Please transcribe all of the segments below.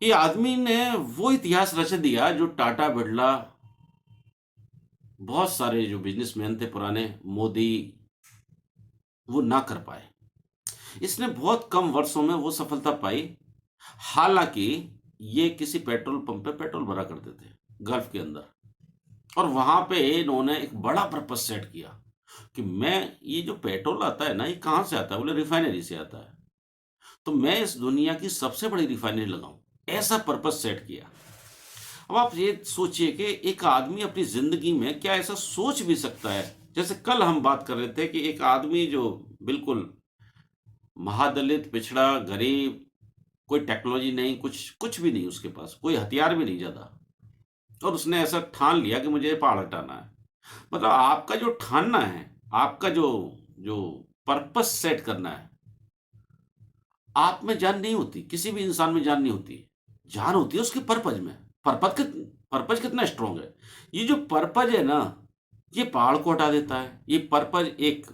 ये आदमी ने वो इतिहास रच दिया जो टाटा, बिरला, बहुत सारे जो बिजनेसमैन थे पुराने, मोदी, वो ना कर पाए। इसने बहुत कम वर्षों में वो सफलता पाई। हालाँकि ये किसी पेट्रोल पंप पे पेट्रोल भरा करते थे, गल्फ के अंदर। और वहाँ पे इन्होंने एक बड़ा पर्पस सेट किया कि मैं ये जो पेट्रोल आता है ना, ये कहाँ से आता है? बोले रिफाइनरी से आता है। तो मैं इस दुनिया की सबसे बड़ी रिफाइनरी लगाऊँ, ऐसा पर्पस सेट किया। अब आप ये सोचिए कि एक आदमी अपनी ज़िंदगी में क्या ऐसा सोच भी सकता है? जैसे कल हम बात कर रहे थे कि एक आदमी जो बिल्कुल महादलित, पिछड़ा, गरीब, कोई टेक्नोलॉजी नहीं, कुछ कुछ भी नहीं उसके पास, कोई हथियार भी नहीं ज़्यादा, और उसने ऐसा ठान लिया कि मुझे ये पहाड़ हटाना है। मतलब आपका जो ठानना है, आपका जो जो पर्पस सेट करना है, आप में जान नहीं होती, किसी भी इंसान में जान नहीं होती। जान होती है उसके पर्पज़ में। पर्पज़ कितना स्ट्रॉन्ग है। ये जो पर्पज़ है ना, ये पहाड़ को हटा देता है। ये पर्पज़ एक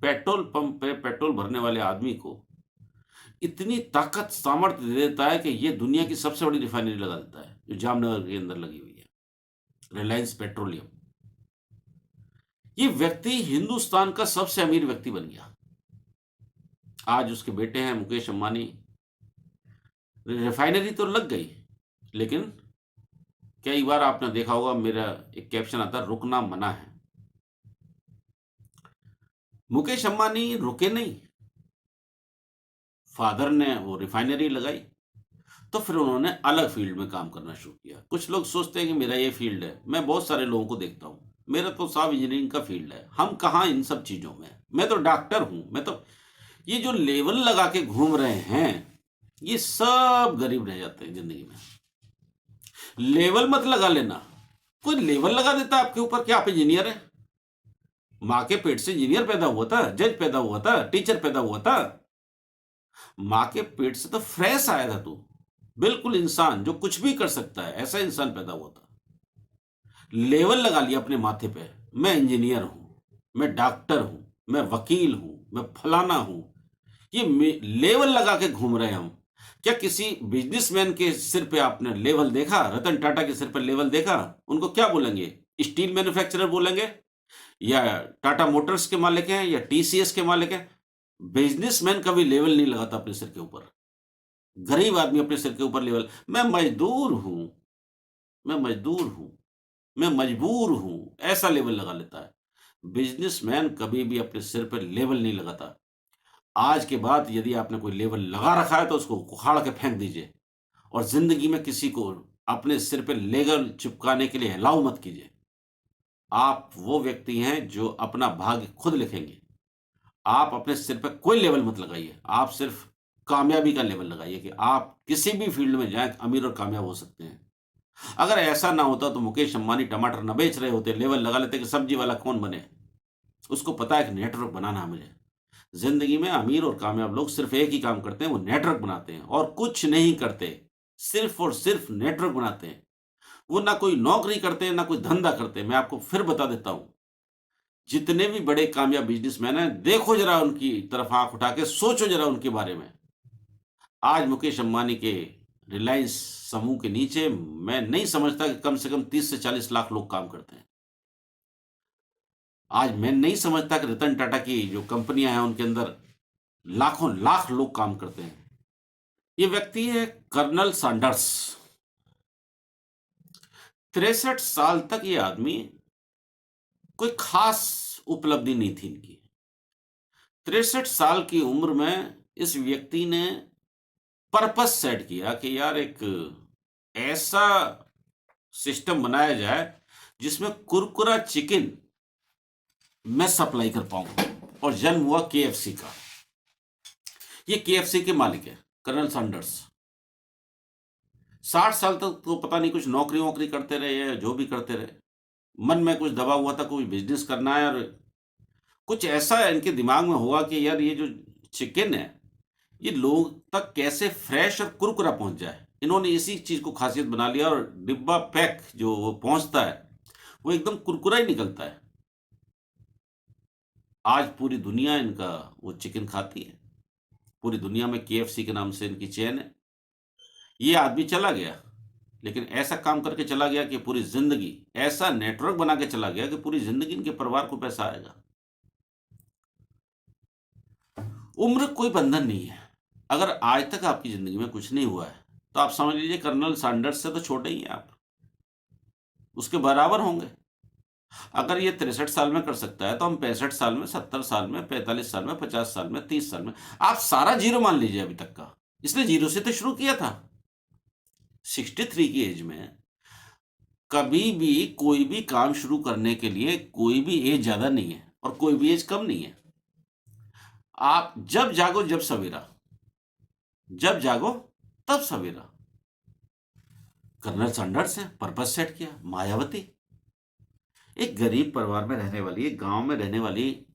पेट्रोल पंप पे पेट्रोल भरने वाले आदमी को इतनी ताकत, सामर्थ्य दे देता है कि ये दुनिया की सबसे बड़ी रिफाइनरी लगा देता है, जो जामनगर के अंदर लगी हुई है, रिलायंस पेट्रोलियम। ये व्यक्ति हिंदुस्तान का सबसे अमीर व्यक्ति बन गया। आज उसके बेटे हैं मुकेश अंबानी। रिफाइनरी तो लग गई, लेकिन कई बार आपने देखा होगा, मेरा एक कैप्शन आता है, रुकना मना है। मुकेश अंबानी रुके नहीं, फादर ने वो रिफाइनरी लगाई, तो फिर उन्होंने अलग फील्ड में काम करना शुरू किया। कुछ लोग सोचते हैं कि मेरा ये फील्ड है, मैं बहुत सारे लोगों को देखता हूँ, मेरा तो साहब इंजीनियरिंग का फील्ड है, हम कहाँ इन सब चीज़ों में, मैं तो डॉक्टर हूँ, मैं तो, ये जो लेवल लगा के घूम रहे हैं, ये सब गरीब रह जाते हैं जिंदगी में। लेवल मत लगा लेना। कोई लेवल लगा देता है आपके ऊपर कि आप इंजीनियर हैं? माँ के पेट से इंजीनियर पैदा हुआ था, जज पैदा हुआ था, टीचर पैदा हुआ था। माँ के पेट से तो फ्रेश आया था तू, बिल्कुल इंसान जो कुछ भी कर सकता है, ऐसा इंसान पैदा हुआ था। लेवल लगा लिया अपने माथे पे, मैं इंजीनियर हूँ, मैं डॉक्टर हूँ, मैं वकील हूँ, मैं फलाना हूँ। ये लेवल लगा के घूम रहे हैं हम। क्या किसी बिजनेसमैन के सिर पे आपने लेवल देखा? रतन टाटा के सिर पर लेवल देखा? उनको क्या बोलेंगे? स्टील मैन्युफैक्चरर बोलेंगे, या टाटा मोटर्स के मालिक हैं, या टीसीएस के मालिक हैं? बिजनेसमैन कभी लेवल नहीं लगाता अपने सिर के ऊपर। गरीब आदमी अपने सिर के ऊपर लेवल, मैं मजदूर हूँ, मैं मजदूर हूँ, मैं मजबूर हूँ, ऐसा लेवल लगा लेता है। बिजनेसमैन कभी भी अपने सिर पे लेवल नहीं लगाता। आज के बाद यदि आपने कोई लेबल लगा रखा है तो उसको उखाड़ के फेंक दीजिए, और ज़िंदगी में किसी को अपने सिर पे लेबल चिपकाने के लिए अलाउ मत कीजिए। आप वो व्यक्ति हैं जो अपना भाग्य खुद लिखेंगे। आप अपने सिर पे कोई लेबल मत लगाइए। आप सिर्फ़ कामयाबी का लेबल लगाइए कि आप किसी भी फ़ील्ड में जाएँ, अमीर और कामयाब हो सकते हैं। अगर ऐसा ना होता तो मुकेश अंबानी टमाटर ना बेच रहे होते, लेबल लगा लेते कि सब्ज़ी वाला कौन बने। उसको पता है कि नेटवर्क बनाना है मुझे। ज़िंदगी में अमीर और कामयाब लोग सिर्फ़ एक ही काम करते हैं, वो नेटवर्क बनाते हैं और कुछ नहीं करते। सिर्फ़ और सिर्फ़ नेटवर्क बनाते हैं। वो ना कोई नौकरी करते हैं, ना कोई धंधा करते हैं। मैं आपको फिर बता देता हूँ, जितने भी बड़े कामयाब बिज़नेसमैन हैं, देखो ज़रा उनकी तरफ आँख उठा के, सोचो ज़रा उनके बारे में। आज मुकेश अंबानी के रिलायंस समूह के नीचे मैं नहीं समझता कि कम से कम 30 से 40 लाख लोग काम करते हैं। आज मैं नहीं समझता कि रतन टाटा की जो कंपनियाँ हैं, उनके अंदर लाखों लाख लोग काम करते हैं। ये व्यक्ति है कर्नल सैंडर्स। 63 साल तक ये आदमी, कोई खास उपलब्धि नहीं थी इनकी। 63 साल की उम्र में इस व्यक्ति ने पर्पस सेट किया कि यार एक ऐसा सिस्टम बनाया जाए जिसमें कुरकुरा चिकन मैं सप्लाई कर पाऊँ, और जन्म हुआ केएफसी का। ये केएफसी के मालिक है, कर्नल सैंडर्स। 60 साल तक तो पता नहीं कुछ नौकरी-वोकरी करते रहे या जो भी करते रहे। मन में कुछ दबा हुआ था, कोई बिज़नेस करना है, और कुछ ऐसा इनके दिमाग में हुआ कि यार ये जो चिकन है, ये लोग तक कैसे फ्रेश और कुरकुरा पहुँच जाए। इन्होंने इसी चीज़ को ख़ासियत बना लिया, और डिब्बा पैक जो वो पहुँचता है, वो एकदम कुरकुरा ही निकलता है। आज पूरी दुनिया इनका वो चिकन खाती है। पूरी दुनिया में केएफसी के नाम से इनकी चेन है। ये आदमी चला गया, लेकिन ऐसा काम करके चला गया कि पूरी ज़िंदगी ऐसा नेटवर्क बना के चला गया कि पूरी ज़िंदगी इनके परिवार को पैसा आएगा। उम्र कोई बंधन नहीं है। अगर आज तक आपकी ज़िंदगी में कुछ नहीं हुआ है, तो आप समझ लीजिए कर्नल सैंडर्स से तो छोटे ही हैं आप, उसके बराबर होंगे। अगर ये 63 साल में कर सकता है, तो हम 65 साल में, 70 साल में, 45 साल में, 50 साल में, 30 साल में, आप सारा ज़ीरो मान लीजिए अभी तक का। इसने ज़ीरो से तो शुरू किया था। 63 की एज में कभी भी कोई भी काम शुरू करने के लिए कोई भी एज ज़्यादा नहीं है और कोई भी एज कम नहीं है। आप जब जागो जब सवेरा, जब जागो तब सवेरा। कर्नल सैंडर्स है, पर्पस सेट किया। मायावती एक गरीब परिवार में रहने वाली, एक गांव में रहने वाली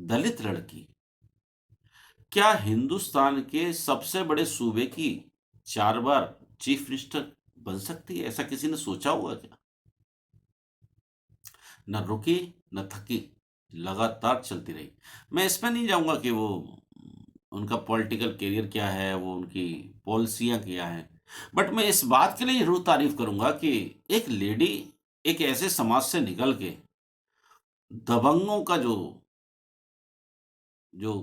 दलित लड़की क्या हिंदुस्तान के सबसे बड़े सूबे की 4 बार चीफ मिनिस्टर बन सकती है? ऐसा किसी ने सोचा होगा क्या? न रुकी न थकी, लगातार चलती रही। मैं इसमें नहीं जाऊंगा कि वो उनका पॉलिटिकल करियर क्या है, वो उनकी पॉलिसियां क्या हैं, बट मैं इस बात के लिए जरूर तारीफ करूंगा कि एक लेडी एक ऐसे समाज से निकल के दबंगों का जो जो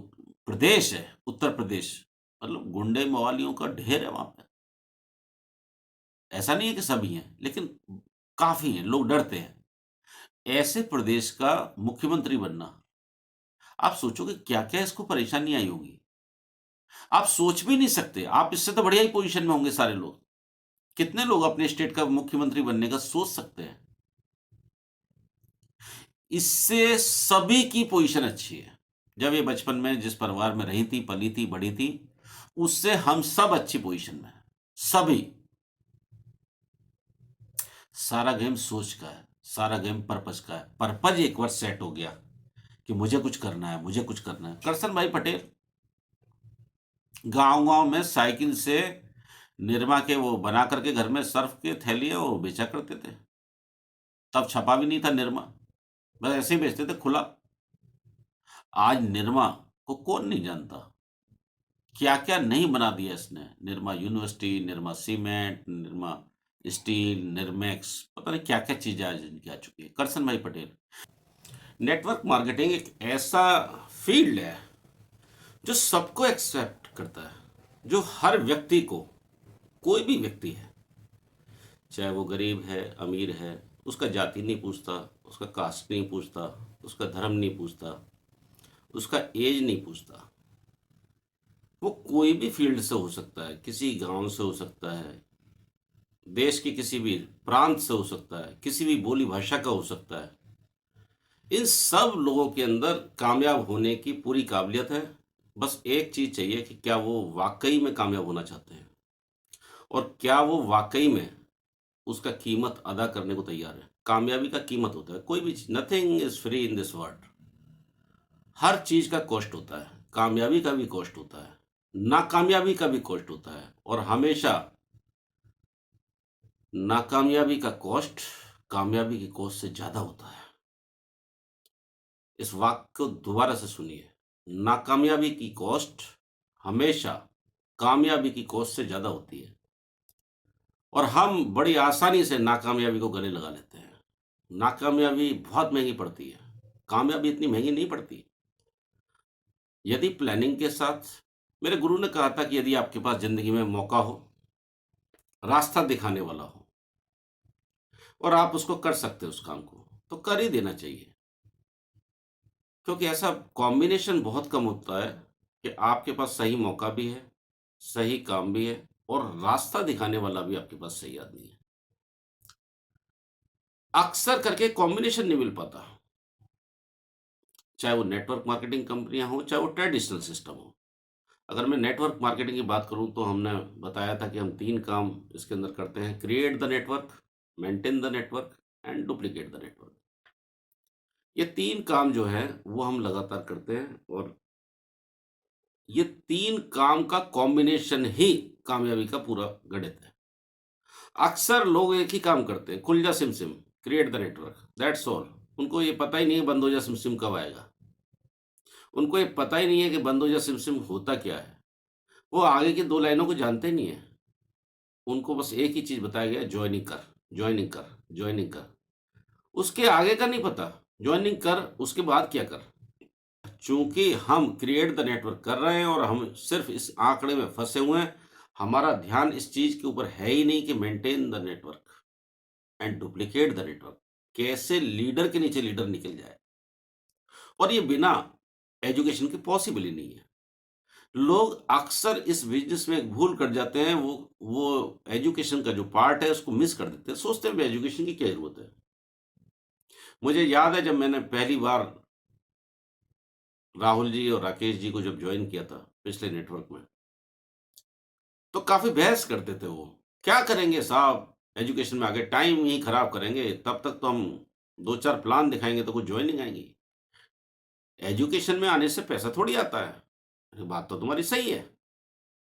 प्रदेश है, उत्तर प्रदेश, मतलब गुंडे मवालियों का ढेर है वहां पे। ऐसा नहीं है कि सभी हैं, लेकिन काफी हैं, लोग डरते हैं। ऐसे प्रदेश का मुख्यमंत्री बनना, आप सोचो कि क्या-क्या इसको परेशानी आई होगी। आप सोच भी नहीं सकते, आप इससे तो बढ़िया ही पोज़ीशन में होंगे सारे लोग। कितने लोग अपने स्टेट का मुख्यमंत्री बनने का सोच सकते हैं? इससे सभी की पोज़ीशन अच्छी है। जब ये बचपन में जिस परिवार में रही थी, पली थी, बढ़ी थी, उससे हम सब अच्छी पोज़ीशन में हैं, सभी। सारा गेम सोच का है, सारा गेम पर्पज़ का है। पर्पज़ एक बार सेट हो गया कि मुझे कुछ करना है, मुझे कुछ करना है। करसन भाई पटेल गाँव-गाँव में साइकिल से निरमा के वो बना करके घर में सर्फ़ के थैलियाँ वो बेचा करते थे। तब छपा भी नहीं था निरमा, बस ऐसे ही बेचते थे खुला। आज निरमा को कौन नहीं जानता? क्या-क्या नहीं बना दिया इसने। Nirma university, Nirma cement, Nirma steel, Nirmax, पता नहीं क्या-क्या चीज़ें आज इनकी आ चुकी है। करसन भाई पटेल। नेटवर्क मार्केटिंग एक ऐसा फ़ील्ड है जो सबको एक्सेप्ट करता है, जो हर व्यक्ति को, कोई भी व्यक्ति है, चाहे वो गरीब है, अमीर है, उसका जाति नहीं पूछता, उसका कास्ट नहीं पूछता, उसका धर्म नहीं पूछता, उसका एज नहीं पूछता। वो कोई भी फील्ड से हो सकता है, किसी गांव से हो सकता है, देश के किसी भी प्रांत से हो सकता है, किसी भी बोली भाषा का हो सकता है। इन सब लोगों के अंदर कामयाब होने की पूरी काबिलियत है। बस एक चीज़ चाहिए कि क्या वो वाक़ई में कामयाब होना चाहते हैं और क्या वो वाक़ई में उसका कीमत अदा करने को तैयार है। कामयाबी का कीमत होता है, कोई भी चीज़, nothing is free in this world. हर चीज़ का कॉस्ट होता है, कामयाबी का भी कॉस्ट होता है, नाकामयाबी का भी कॉस्ट होता है और हमेशा नाकामयाबी का कॉस्ट कामयाबी की कॉस्ट से ज़्यादा होता है। इस वाक्य को दोबारा से सुनिए, नाकामयाबी की कॉस्ट हमेशा कामयाबी की कॉस्ट से ज़्यादा होती है और हम बड़ी आसानी से नाकामयाबी को गले लगा लेते हैं। नाकामयाबी बहुत महँगी पड़ती है, कामयाबी इतनी महँगी नहीं पड़ती। यदि प्लानिंग के साथ, मेरे गुरु ने कहा था कि यदि आपके पास ज़िंदगी में मौका हो, रास्ता दिखाने वाला हो और आप उसको कर सकते हो उस काम को, तो कर ही देना चाहिए। क्योंकि ऐसा कॉम्बिनेशन बहुत कम होता है कि आपके पास सही मौका भी है, सही काम भी है और रास्ता दिखाने वाला भी आपके पास सही आदमी है। अक्सर करके कॉम्बिनेशन नहीं मिल पाता, चाहे वो नेटवर्क मार्केटिंग कंपनियाँ हों, चाहे वो ट्रेडिशनल सिस्टम हो। अगर मैं नेटवर्क मार्केटिंग की बात करूँ तो हमने बताया था कि हम 3 काम इसके अंदर करते हैं, create the network, maintain the network and duplicate the network. ये 3 काम जो है वो हम लगातार करते हैं और ये 3 काम का कॉम्बिनेशन ही कामयाबी का पूरा गणित है। अक्सर लोग एक ही काम करते हैं, खुल जा SIM SIM, create the network, that's all. उनको ये पता ही नहीं है बंद हो जा सिम सिम कब आएगा। उनको ये पता ही नहीं है कि बंद हो जा सिम सिम होता क्या है। वो आगे की 2 लाइनों को जानते नहीं है। उनको बस एक ही चीज़ बताया गया, जॉइनिंग कर, जॉइनिंग कर, जॉइनिंग कर। उसके आगे का नहीं पता, जॉइनिंग कर, उसके बाद क्या कर? चूँकि हम क्रिएट द नेटवर्क कर रहे हैं और हम सिर्फ़ इस आंकड़े में फँसे हुए हैं, हमारा ध्यान इस चीज़ के ऊपर है ही नहीं कि maintain the network and duplicate the network. कैसे लीडर के नीचे लीडर निकल जाए, और ये बिना एजुकेशन के पॉसिबल ही नहीं है। लोग अक्सर इस बिज़नेस में एक भूल कर जाते हैं, वो एजुकेशन का जो पार्ट है उसको मिस कर देते हैं, सोचते हैं एजुकेशन की क्या ज़रूरत है। मुझे याद है जब मैंने पहली बार राहुल जी और राकेश जी को जब जॉइन किया था पिछले नेटवर्क में, तो काफ़ी बहस करते थे वो। क्या करेंगे साहब एजुकेशन में आगे, टाइम ही खराब करेंगे, तब तक तो हम 2-4 प्लान दिखाएँगे तो कुछ जॉइनिंग आएँगी। एजुकेशन में आने से पैसा थोड़ी आता है। अरे बात तो तुम्हारी सही है,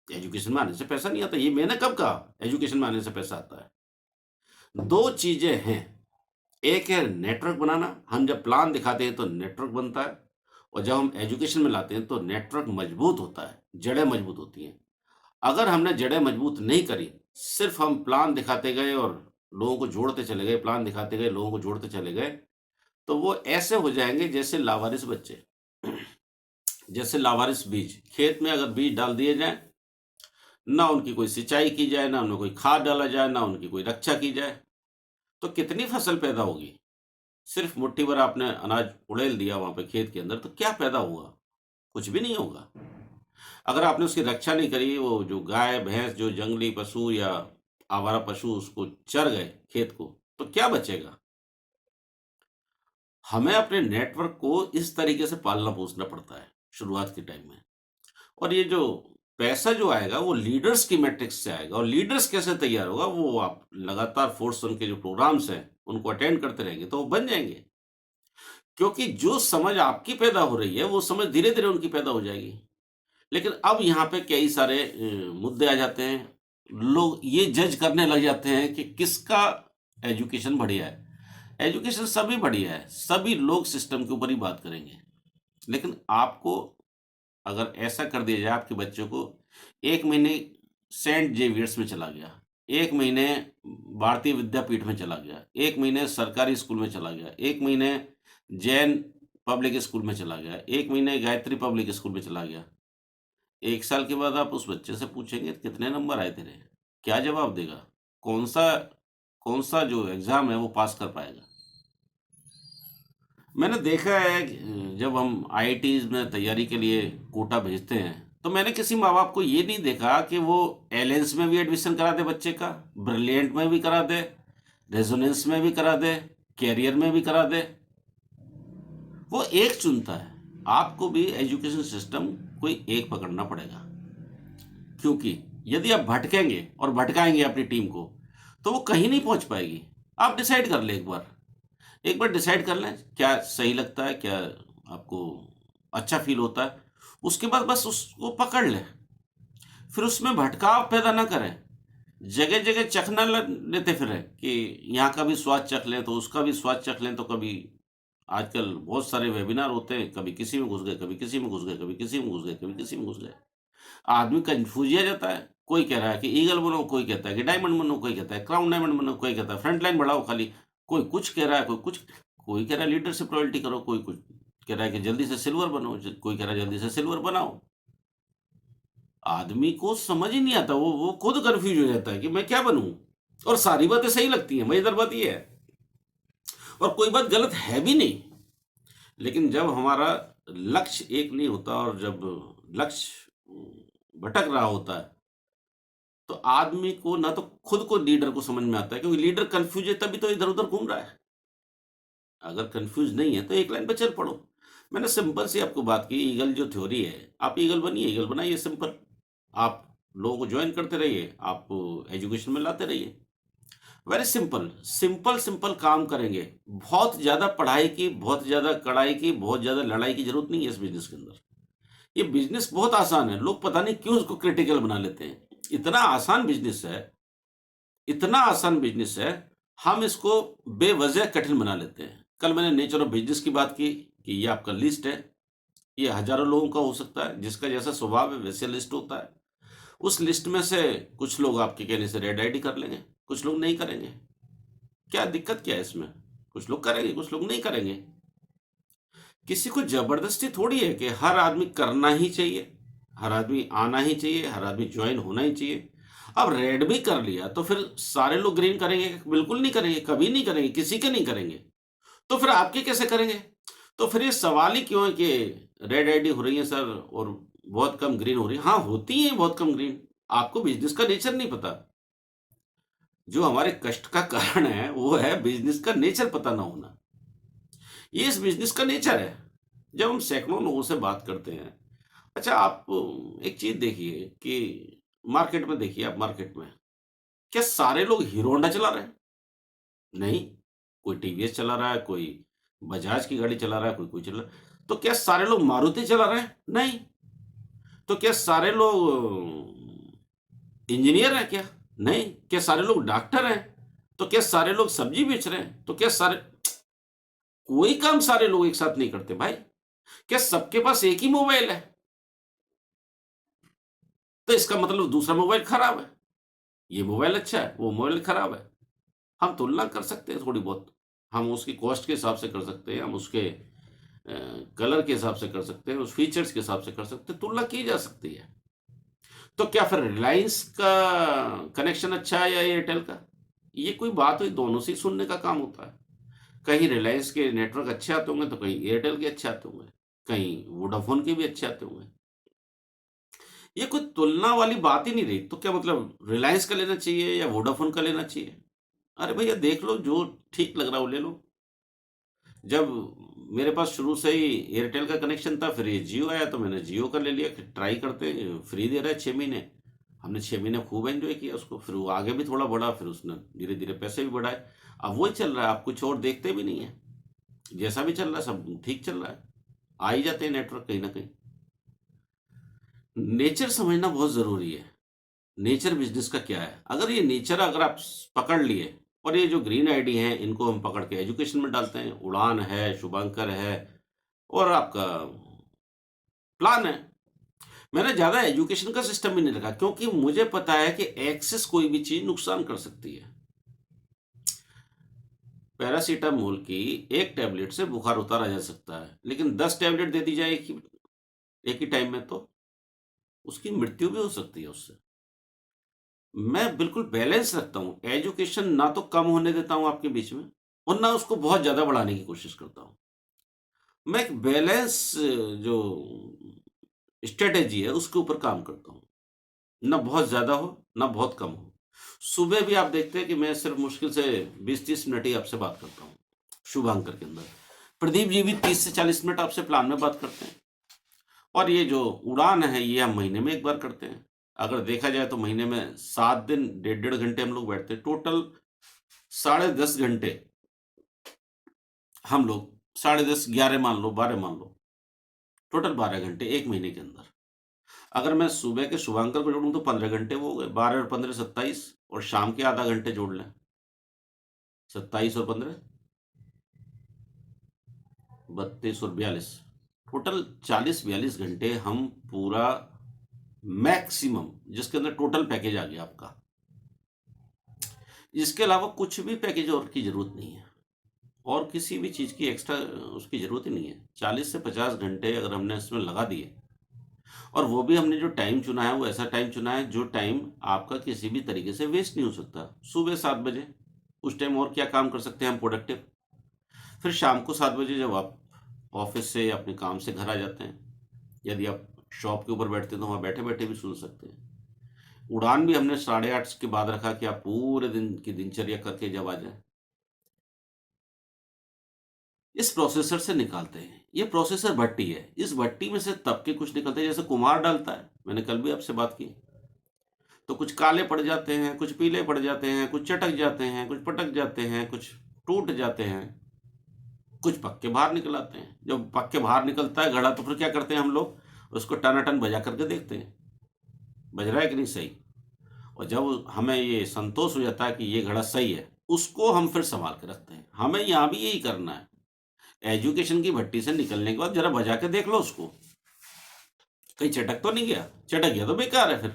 एजुकेशन में आने से पैसा नहीं आता, ये मैंने कब कहा एजुकेशन में आने से पैसा आता है? 2 चीज़ें हैं, एक है नेटवर्क बनाना, हम जब प्लान दिखाते हैं तो नेटवर्क बनता है, और जब हम एजुकेशन में लाते हैं तो नेटवर्क मजबूत होता है, जड़ें मजबूत होती हैं। अगर हमने जड़ें मजबूत नहीं करी, सिर्फ़ हम प्लान दिखाते गए और लोगों को जोड़ते चले गए, प्लान दिखाते गए, लोगों को जोड़ते चले गए, तो वो ऐसे हो जाएँगे जैसे लावारिस बच्चे। जैसे लावारिस बीज, खेत में अगर बीज डाल दिए जाएँ, ना उनकी कोई सिंचाई की जाए, ना उनमें कोई खाद डाला जाए, ना उनकी कोई रक्षा की जाए, तो कितनी फसल पैदा होगी? सिर्फ़ मुट्ठी भर आपने अनाज उड़ेल दिया वहाँ पे खेत के अंदर, तो क्या पैदा हुआ? कुछ भी नहीं होगा। अगर आपने उसकी रक्षा नहीं करी, वो जो गाय, भैंस, जो जंगली पशु या आवारा पशु उसको चर गए खेत को, तो क्या बचेगा? हमें अपने नेटवर्क को इस तरीके से पालना-पोसना पड़ता है, शुरुआत के टाइम में। और ये जो पैसा जो आएगा वो लीडर्स की मैट्रिक्स से आएगा, और लीडर्स कैसे तैयार होगा, वो आप लगातार फोर्स के जो प्रोग्राम्स हैं उनको अटेंड करते रहेंगे तो वो बन जाएँगे। क्योंकि जो समझ आपकी पैदा हो रही है वो समझ धीरे-धीरे उनकी पैदा हो जाएगी। लेकिन अब यहाँ पे कई सारे मुद्दे आ जाते हैं। लोग ये जज करने लग जाते हैं कि किसका एजुकेशन बढ़िया है। एजुकेशन सभी बढ़िया है, सभी लोग सिस्टम के ऊपर ही बात करेंगे। लेकिन आपको अगर ऐसा कर दिया जाए आपके बच्चों को, 1 महीने सेंट जेवियर्स में चला गया, 1 महीने भारतीय विद्यापीठ में चला गया, 1 महीने सरकारी स्कूल में चला गया, 1 महीने जैन पब्लिक स्कूल में चला गया, 1 महीने गायत्री पब्लिक स्कूल में चला गया। 1 साल के बाद आप उस बच्चे से पूछेंगे कितने नंबर आए तेरे? क्या जवाब देगा? कौन-सा कौन-सा जो एग्ज़ाम है वो पास कर पाएगा? मैंने देखा है कि जब हम आईआईटीज़ में तैयारी के लिए कोटा भेजते हैं, तो मैंने किसी माँ-बाप को ये नहीं देखा कि वो एलेंस में भी एडमिशन करा दे बच्चे का, ब्रिलियंट में भी करा दे, रेजोनेंस में भी करा दे, कैरियर में भी करा दे। वो एक चुनता है। आपको भी एजुकेशन सिस्टम कोई एक पकड़ना पड़ेगा। क्योंकि यदि आप भटकेंगे और भटकाएँगे अपनी टीम को, तो वो कहीं नहीं पहुँच पाएगी। आप डिसाइड कर लें एक बार। एक बार डिसाइड कर लें, क्या सही लगता है, क्या आपको अच्छा फ़ील होता है, उसके बाद बस उसको पकड़ लें। फिर उसमें भटकाव पैदा ना करें। जगह-जगह चखना ल लेते फिरें कि यहाँ का भी स्वाद चख लें, तो उसका भी स्वाद चख लें, तो कभी आजकल बहुत सारे वेबिनार होते हैं, कभी किसी में घुस गए, कभी किसी में घुस गए, कभी किसी में घुस गए, कभी किसी में घुस गए। आदमी कन्फ्यूज़ ही आ जाता है। कोई कह रहा है कि ईगल बनो, कोई कहता है कि डायमंड बनो, कोई कहता है क्राउन डायमंड बनो, कोई कहता है फ्रंट लाइन बढ़ाओ खाली। कोई कुछ कह रहा है, कोई कुछ, कोई कह रहा है लीडरशिप रॉयल्टी करो, कोई कुछ कह रहा है कि जल्दी से सिल्वर बनो, कोई कह रहा है जल्दी से सिल्वर बनाओ। आदमी को समझ ही नहीं आता, वो खुद कन्फ्यूज़ हो जाता है कि मैं क्या बनूँ? और सारी बातें सही लगती हैं, मज़ेदार बात ये है, और कोई बात गलत है भी नहीं। लेकिन जब हमारा लक्ष्य एक नहीं होता और जब लक्ष्य भटक रहा होता है, तो आदमी को ना तो खुद को लीडर को समझ में आता है, क्योंकि लीडर कन्फ्यूज़ है तभी तो इधर-उधर घूम रहा है। अगर कन्फ्यूज़ नहीं है तो एक लाइन पे चल पड़ो। मैंने सिंपल सी आपको बात की, ईगल जो थ्योरी है, आप ईगल बनिए, ईगल बनाइए सिंपल। आप लोगों को जॉइन करते रहिए, आप एजुकेशन में लाते रहिए। वेरी सिंपल, सिंपल काम करेंगे। बहुत ज़्यादा पढ़ाई की, बहुत ज़्यादा कड़ाई की, बहुत ज़्यादा लड़ाई की ज़रूरत नहीं है इस बिज़नेस के अंदर। ये बिज़नेस बहुत आसान है, लोग पता नहीं क्यों इसको क्रिटिकल बना लेते हैं। इतना आसान बिज़नेस है, इतना आसान बिज़नेस है, हम इसको बेवज़ह कठिन बना लेते हैं। कल मैंने नेचर ऑफ बिज़नेस की बात की कि ये आपका लिस्ट है, ये हज़ारों लोगों का हो सकता है, जिसका जैसा स्वभाव है वैसे लिस्ट होता है। उस लिस्ट में से कुछ लोग आपके कहने से रेड आईडी कर लेंगे, कुछ लोग नहीं करेंगे। क्या दिक्कत क्या है इसमें? कुछ लोग करेंगे, कुछ लोग नहीं करेंगे। किसी को जबरदस्ती थोड़ी है कि हर आदमी करना ही चाहिए, हर आदमी आना ही चाहिए, हर आदमी ज्वाइन होना ही चाहिए। अब रेड भी कर लिया तो फिर सारे लोग ग्रीन करेंगे? बिल्कुल नहीं करेंगे, कभी नहीं करेंगे, किसी के नहीं करेंगे। तो फिर आपके कैसे करेंगे? तो फिर ये सवाल ही क्यों है कि रेड आईडी हो रही है सर और बहुत कम ग्रीन हो रही है? हाँ, होती है बहुत कम ग्रीन। आपको बिजनेस का नेचर नहीं पता। जो हमारे कष्ट का कारण है वो है बिजनेस का नेचर पता ना होना। ये इस बिजनेस का नेचर है। जब हम सैकड़ों लोगों से बात करते हैं, अच्छा आप एक चीज देखिए कि मार्केट में देखिए, आप मार्केट में क्या सारे लोग हीरो होंडा चला रहे हैं? नहीं। कोई टीवीएस चला रहा है, कोई बजाज की गाड़ी चला रहा है, कोई कोई चला रहा है। तो क्या सारे लोग मारुति चला रहे हैं? नहीं। तो क्या सारे लोग इंजीनियर हैं क्या? नहीं। क्या सारे लोग डॉक्टर हैं? तो क्या सारे लोग सब्जी बेच रहे हैं? तो क्या सारे कोई काम सारे लोग एक साथ नहीं करते भाई। क्या सबके पास एक ही मोबाइल है? तो इसका मतलब दूसरा मोबाइल खराब है। ये मोबाइल अच्छा है, वो मोबाइल खराब है। हम तुलना कर सकते हैं थोड़ी बहुत। हम उसकी कॉस्ट के हिसाब से कर सकते हैं, हम उसके कलर के हिसाब से कर सकते हैं, उस फीचर्स के हिसाब से कर सकते हैं, तुलना की जा सकती है। तो क्या फिर रिलायंस का कनेक्शन अच्छा है या एयरटेल का? ये कोई बात हुई? दोनों से ही सुनने का काम होता है। कहीं रिलायंस के नेटवर्क अच्छे आते होंगे तो कहीं एयरटेल के अच्छे आते होंगे, कहीं वोडाफोन के भी अच्छे आते होंगे। ये कोई तुलना वाली बात ही नहीं रही। तो क्या मतलब रिलायंस का लेना चाहिए या वोडाफोन का लेना चाहिए? अरे भैया देख लो, जो ठीक लग रहा है वो ले लो। जब मेरे पास शुरू से ही एयरटेल का कनेक्शन था, फिर ये जियो आया तो मैंने जियो का ले लिया कि ट्राई करते हैं, फ्री दे रहा है 6 महीने। हमने 6 महीने खूब एंजॉय किया उसको, फिर वो आगे भी थोड़ा बढ़ा, फिर उसने धीरे धीरे पैसे भी बढ़ाए। अब वही चल रहा है, आप कुछ और देखते भी नहीं है। जैसा भी चल रहा है सब ठीक चल रहा है, आ ही जाते हैं नेटवर्क कहीं ना कहीं। नेचर समझना बहुत जरूरी है। नेचर बिजनेस का क्या है, अगर ये नेचर अगर आप पकड़ लिए, और ये जो ग्रीन आईडी हैं इनको हम पकड़ के एजुकेशन में डालते हैं, उड़ान है, शुभंकर है, और आपका प्लान है। मैंने ज़्यादा एजुकेशन का सिस्टम भी नहीं रखा क्योंकि मुझे पता है कि एक्सेस कोई भी चीज़ नुकसान कर सकती है। पैरासीटामोल की एक टैबलेट से बुखार उतारा जा सकता है, लेकिन 10 टैबलेट दे दी जाए एक ही टाइम में तो उसकी मृत्यु भी हो सकती है उससे। मैं बिल्कुल बैलेंस रखता हूँ, एजुकेशन ना तो कम होने देता हूँ आपके बीच में और ना उसको बहुत ज़्यादा बढ़ाने की कोशिश करता हूँ। मैं एक बैलेंस जो स्ट्रेटेजी है उसके ऊपर काम करता हूँ। ना बहुत ज़्यादा हो, ना बहुत कम हो। सुबह भी आप देखते हैं कि मैं सिर्फ मुश्किल से 20-30 मिनट ही आपसे बात करता हूँ, शुभांकर के अंदर। प्रदीप जी भी 30 से 40 मिनट आपसे प्लान में बात करते हैं। और ये जो उड़ान है ये हम महीने में एक बार करते हैं। अगर देखा जाए तो महीने में 7 दिन, डेढ़ डेढ़ घंटे हम लोग बैठते हैं। टोटल 10.5 घंटे हम लोग, 10.5, 11 मान लो, 12 मान लो, टोटल 12 घंटे एक महीने के अंदर। अगर मैं सुबह के शुभांकर को जोड़ूं तो 15 घंटे वो हो गए, 12 और 15 27, और शाम के आधा घंटे जोड़ लें, 27 और 15 32 और 42, टोटल 40-42 घंटे हम पूरा मैक्सिमम, जिसके अंदर टोटल पैकेज आ गया आपका। इसके अलावा कुछ भी पैकेज और की जरूरत नहीं है, और किसी भी चीज़ की एक्स्ट्रा उसकी ज़रूरत ही नहीं है। 40 से 50 घंटे अगर हमने इसमें लगा दिए, और वो भी हमने जो टाइम चुना है वो ऐसा टाइम चुना है जो टाइम आपका किसी भी तरीके से वेस्ट नहीं हो सकता। सुबह 7 बजे, उस टाइम और क्या काम कर सकते हैं हम प्रोडक्टिव। फिर शाम को 7 बजे जब आप ऑफिस से या अपने काम से घर आ जाते हैं, यदि आप शॉप के ऊपर बैठते हैं तो वहाँ बैठे बैठे भी सुन सकते हैं। उड़ान भी हमने 8:30 के बाद रखा कि आप पूरे दिन की दिनचर्या करके जब आ जाए, इस प्रोसेसर से निकालते हैं। ये प्रोसेसर भट्टी है, इस भट्टी में से तब के कुछ निकलते हैं, जैसे कुम्हार डालता है, मैंने कल भी आपसे बात की। तो कुछ काले पड़ जाते हैं, कुछ पीले पड़ जाते हैं, कुछ चटक जाते हैं, कुछ पटक जाते हैं, कुछ टूट जाते हैं, कुछ पक्के बाहर निकल आते हैं। जब पक्के बाहर निकलता है घड़ा, तो फिर क्या करते हैं हम लोग, उसको टनाटन बजा करके देखते हैं बज रहा है कि नहीं सही। और जब हमें ये संतोष हो जाता है कि ये घड़ा सही है, उसको हम फिर संभाल के रखते हैं। हमें यहाँ भी यही करना है। एजुकेशन की भट्टी से निकलने के बाद जरा बजा के देख लो उसको, कहीं चटक तो नहीं गया। चटक गया तो बेकार है फिर।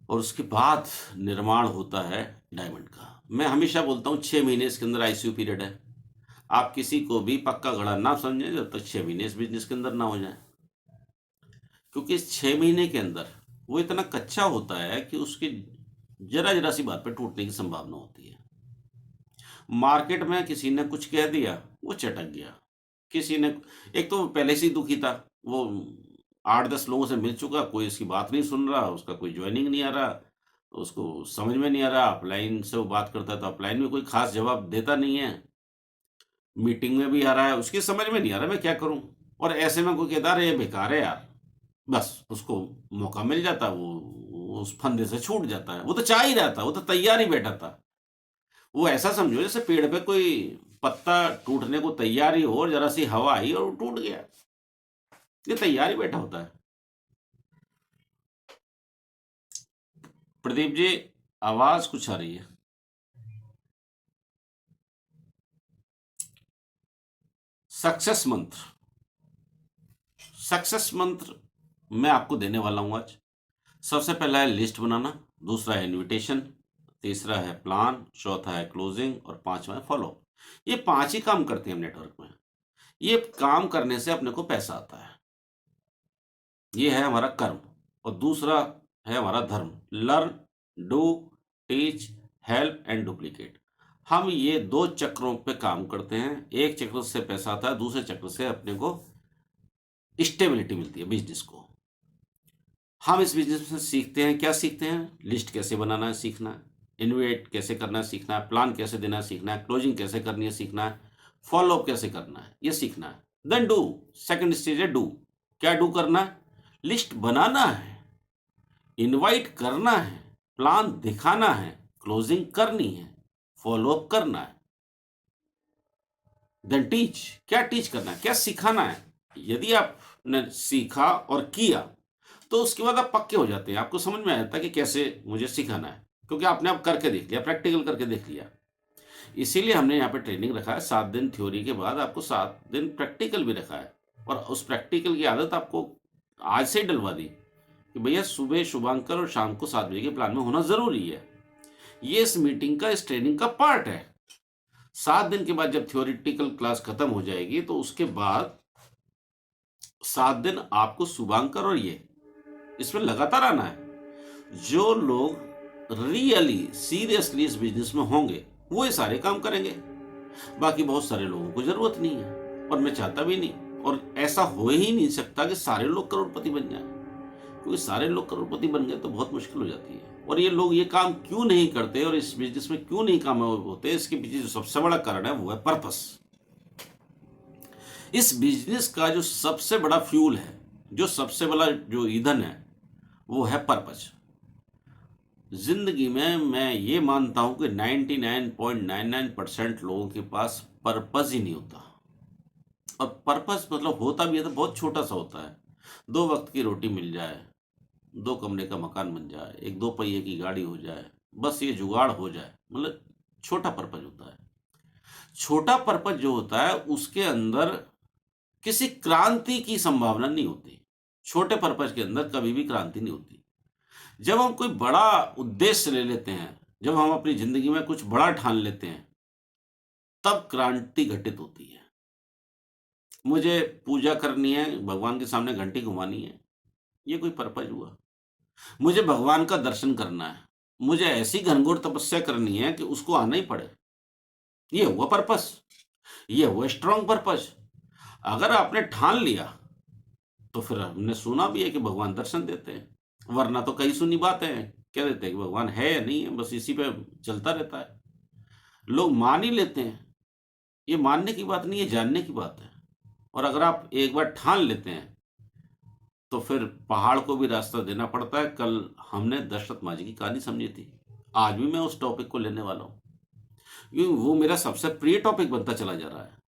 और उसके बाद निर्माण होता है डायमंड का। मैं हमेशा बोलता हूँ 6 महीने इसके अंदर आईसीयू पीरियड है। आप किसी को भी पक्का घड़ा ना समझें जब तक 6 महीने इस बिज़नेस के अंदर ना हो जाएँ। क्योंकि इस 6 महीने के अंदर वो इतना कच्चा होता है कि उसकी ज़रा-ज़रा सी बात पे टूटने की संभावना होती है। मार्केट में किसी ने कुछ कह दिया, वो चटक गया। किसी ने एक तो वो पहले से ही दुखी था, वो 8-10 लोगों से मिल चुका, कोई इसकी बात नहीं सुन रहा, उसका कोई जॉइनिंग नहीं आ रहा, उसको समझ में नहीं आ रहा, अपलाइन से वो बात करता है तो अपलाइन में कोई ख़ास जवाब देता नहीं है, मीटिंग में भी आ रहा है, उसकी समझ में नहीं आ रहा मैं क्या करूँ? और ऐसे में कोई कहता है, "अरे! ये बेकार है यार।" बस उसको मौका मिल जाता, वो उस फंदे से छूट जाता है। वो तो चाह ही रहा था, वो तो तैयार ही बैठा था। वो ऐसा समझो जैसे पेड़ पे कोई पत्ता टूटने को तैयार ही हो और ज़रा सी हवा आई और वो टूट गया। ये तैयार ही बैठा होता है। प्रदीप जी, आवाज़ कुछ आ रही है। सक्सेस मंत्र, सक्सेस मंत्र मैं आपको देने वाला हूँ आज। सबसे पहला है लिस्ट बनाना, दूसरा है इन्विटेशन, तीसरा है प्लान, चौथा है क्लोजिंग और पाँचवां है फॉलो। ये 5 ही काम करते हैं हम नेटवर्क में। ये काम करने से अपने को पैसा आता है। ये है हमारा कर्म और दूसरा है हमारा धर्म। Learn, do, teach, help and duplicate. हम ये 2 चक्रों पे काम करते हैं। एक चक्र से पैसा आता है, दूसरे चक्र से अपने को स्टेबिलिटी मिलती है बिज़नेस को। हम इस बिज़नेस में सीखते हैं, क्या सीखते हैं? लिस्ट कैसे बनाना है सीखना है, इन्वेट कैसे करना है सीखना है, प्लान कैसे देना है सीखना है, क्लोजिंग कैसे करनी है सीखना है, फॉलो अप कैसे करना है, ये सीखना है। देन डू, सेकंड स्टेज है डू। क्या डू करना है? लिस्ट बनाना है, इनवाइट करना है, प्लान दिखाना है, क्लोजिंग करनी है, फॉलो अप करना है। देन टीच, क्या टीच करना है, क्या सिखाना है। यदि आपने सीखा और किया तो उसके बाद आप पक्के हो जाते हैं, आपको समझ में आ जाता है कि कैसे मुझे सिखाना है, क्योंकि आपने अब करके देख लिया, प्रैक्टिकल करके देख लिया। इसीलिए हमने यहाँ पे ट्रेनिंग रखा है, 7 दिन थ्योरी के बाद आपको 7 दिन प्रैक्टिकल भी रखा है। और उस प्रैक्टिकल की आदत आपको आज से ही डलवा दी कि भैया सुबह शुभांकर और शाम को 7 बजे के प्लान में होना ज़रूरी है। ये इस मीटिंग का, इस ट्रेनिंग का पार्ट है। 7 दिन के बाद जब थ्योरेटिकल क्लास खत्म हो जाएगी तो उसके बाद 7 दिन आपको शुभांकर और ये इसमें लगातार आना है। जो लोग रियली सीरियसली इस बिजनेस में होंगे वो ये सारे काम करेंगे। बाकी बहुत सारे लोगों को जरूरत नहीं है और मैं चाहता भी नहीं, और ऐसा हो ही नहीं सकता कि सारे लोग करोड़पति बन जाएं, क्योंकि सारे लोग करोड़पति बन गए तो बहुत मुश्किल हो जाती है। और ये लोग ये काम क्यों नहीं करते और इस बिजनेस में क्यों नहीं कामयाब होते, इसके पीछे जो सबसे बड़ा कारण है वो है पर्पस। इस बिजनेस का जो सबसे बड़ा फ्यूल है, जो सबसे बड़ा जो ईंधन है, वो है पर्पस। जिंदगी में मैं ये मानता हूं कि 99.99% लोगों के पास पर्पस ही नहीं होता। और पर्पस मतलब होता भी है तो बहुत छोटा सा होता है। 2 वक्त की रोटी मिल जाए, 2 कमरे का मकान बन जाए, एक 2 पहिए की गाड़ी हो जाए, बस ये जुगाड़ हो जाए, मतलब छोटा पर्पस होता है। छोटा पर्पस जो होता है उसके अंदर किसी क्रांति की संभावना नहीं होती। छोटे पर्पस के अंदर कभी भी क्रांति नहीं होती। जब हम कोई बड़ा उद्देश्य ले लेते हैं, जब हम अपनी जिंदगी में कुछ बड़ा ठान लेते हैं, तब क्रांति घटित होती है। मुझे पूजा करनी है, भगवान के सामने घंटी घुमानी है, ये कोई पर्पस हुआ। मुझे भगवान का दर्शन करना है, मुझे ऐसी घनघोर तपस्या करनी है कि उसको आना ही पड़े, ये हुआ पर्पस, ये हुआ स्ट्रांग पर्पस। अगर आपने ठान लिया तो फिर हमने सुना भी है कि भगवान दर्शन देते हैं, वरना तो कई सुनी बातें हैं, कह देते हैं कि भगवान है या नहीं है, बस इसी पे चलता रहता है। लोग मान ही लेते हैं। ये मानने की बात नहीं है, जानने की बात है। और अगर आप एक बार ठान लेते हैं तो फिर पहाड़ को भी रास्ता देना पड़ता है। कल हमने दशरथ मांझी की कहानी समझी थी, आज भी मैं उस टॉपिक को लेने वाला हूँ, क्योंकि वो मेरा सबसे प्रिय टॉपिक बनता चला जा रहा है।